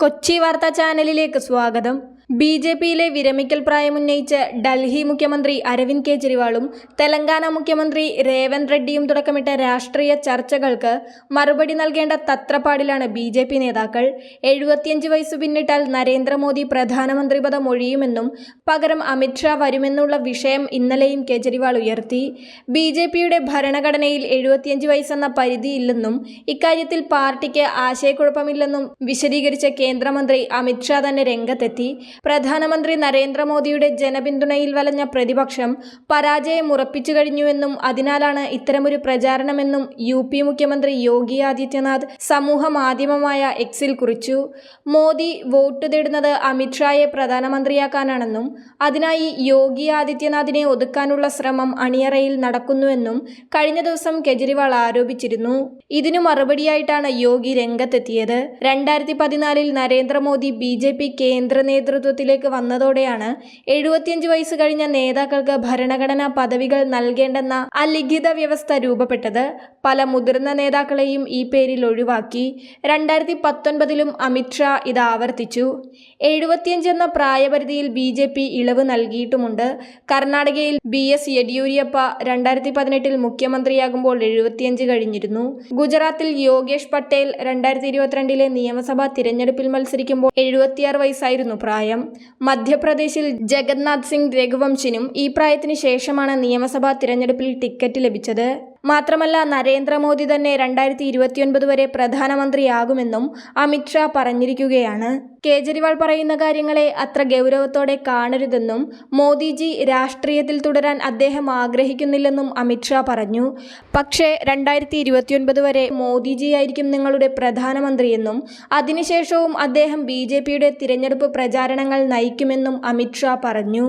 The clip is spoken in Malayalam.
കൊച്ചി വാർത്താ ചാനലിലേക്ക് സ്വാഗതം. ബി.ജെ.പിയിലെ വിരമിക്കൽ പ്രായമുന്നയിച്ച് ഡൽഹി മുഖ്യമന്ത്രി അരവിന്ദ് കെജ്രിവാളും തെലങ്കാന മുഖ്യമന്ത്രി രേവന്ത് റെഡ്ഡിയും തുടക്കമിട്ട രാഷ്ട്രീയ ചർച്ചകൾക്ക് മറുപടി നൽകേണ്ട തത്രപ്പാടിലാണ് ബി.ജെ.പി നേതാക്കൾ. 75 വയസ്സു പിന്നിട്ടാൽ നരേന്ദ്രമോദി പ്രധാനമന്ത്രി പദം ഒഴിയുമെന്നും പകരം അമിത് ഷാ വരുമെന്നുള്ള വിഷയം ഇന്നലെയും കെജ്രിവാൾ ഉയർത്തി. ബി.ജെ.പിയുടെ ഭരണഘടനയിൽ 75 വയസ്സെന്ന പരിധിയില്ലെന്നും ഇക്കാര്യത്തിൽ പാർട്ടിക്ക് ആശയക്കുഴപ്പമില്ലെന്നും വിശദീകരിച്ച കേന്ദ്രമന്ത്രി അമിത് ഷാ തന്നെ രംഗത്തെത്തി. പ്രധാനമന്ത്രി നരേന്ദ്രമോദിയുടെ ജനപിന്തുണയിൽ വലഞ്ഞ പ്രതിപക്ഷം പരാജയം ഉറപ്പിച്ചു കഴിഞ്ഞുവെന്നും അതിനാലാണ് ഇത്തരമൊരു പ്രചാരണമെന്നും യു.പി. മുഖ്യമന്ത്രി യോഗി ആദിത്യനാഥ് സമൂഹ മാധ്യമമായ എക്സിൽ കുറിച്ചു. മോദി വോട്ട് തേടുന്നത് അമിത് ഷായെ പ്രധാനമന്ത്രിയാക്കാനാണെന്നും അതിനായി യോഗി ആദിത്യനാഥിനെ ഒതുക്കാനുള്ള ശ്രമം അണിയറയിൽ നടക്കുന്നുവെന്നും കഴിഞ്ഞ ദിവസം കെജ്രിവാൾ ആരോപിച്ചിരുന്നു. ഇതിനു മറുപടിയായിട്ടാണ് യോഗി രംഗത്തെത്തിയത്. 2014 നരേന്ദ്രമോദി ബി.ജെ.പി കേന്ദ്ര നേതൃത്വത്തിലേക്ക് വന്നതോടെയാണ് 75 വയസ്സ് കഴിഞ്ഞ നേതാക്കൾക്ക് ഭരണഘടനാ പദവികൾ നൽകേണ്ടെന്ന അലിഖിത വ്യവസ്ഥ രൂപപ്പെട്ടത്. പല മുതിർന്ന നേതാക്കളെയും ഈ പേരിൽ ഒഴിവാക്കി. 2019 അമിത് ഷാ ഇത് ആവർത്തിച്ചു. 75 എന്ന പ്രായപരിധിയിൽ ബി.ജെ.പി ഇളവ് നൽകിയിട്ടുമുണ്ട്. കർണാടകയിൽ ബി.എസ്. യെഡിയൂരപ്പ 2018 മുഖ്യമന്ത്രിയാകുമ്പോൾ 75 കഴിഞ്ഞിരുന്നു. ഗുജറാത്തിൽ യോഗേഷ് പട്ടേൽ 2022 നിയമസഭാ തിരഞ്ഞെടുപ്പിൽ മത്സരിക്കുമ്പോൾ 76 വയസ്സായിരുന്നു പ്രായം. മധ്യപ്രദേശിൽ ജഗന്നാഥ് സിംഗ് രഘുവംശിനും ഈ പ്രായത്തിന് ശേഷമാണ് നിയമസഭാ തിരഞ്ഞെടുപ്പിൽ ടിക്കറ്റ് ലഭിച്ചത്. മാത്രമല്ല നരേന്ദ്രമോദി തന്നെ 2029 വരെ പ്രധാനമന്ത്രിയാകുമെന്നും അമിത് ഷാ പറഞ്ഞിരിക്കുകയാണ്. കേജ്രിവാൾ പറയുന്ന കാര്യങ്ങളെ അത്ര ഗൗരവത്തോടെ കാണരുതെന്നും മോദിജി രാഷ്ട്രീയത്തിൽ തുടരാൻ അദ്ദേഹം ആഗ്രഹിക്കുന്നില്ലെന്നും അമിത് ഷാ പറഞ്ഞു. പക്ഷേ 2029 വരെ മോദിജിയായിരിക്കും നിങ്ങളുടെ പ്രധാനമന്ത്രിയെന്നും അതിനുശേഷവും അദ്ദേഹം ബി.ജെ.പിയുടെ തിരഞ്ഞെടുപ്പ് പ്രചാരണങ്ങൾ നയിക്കുമെന്നും അമിത് ഷാ പറഞ്ഞു.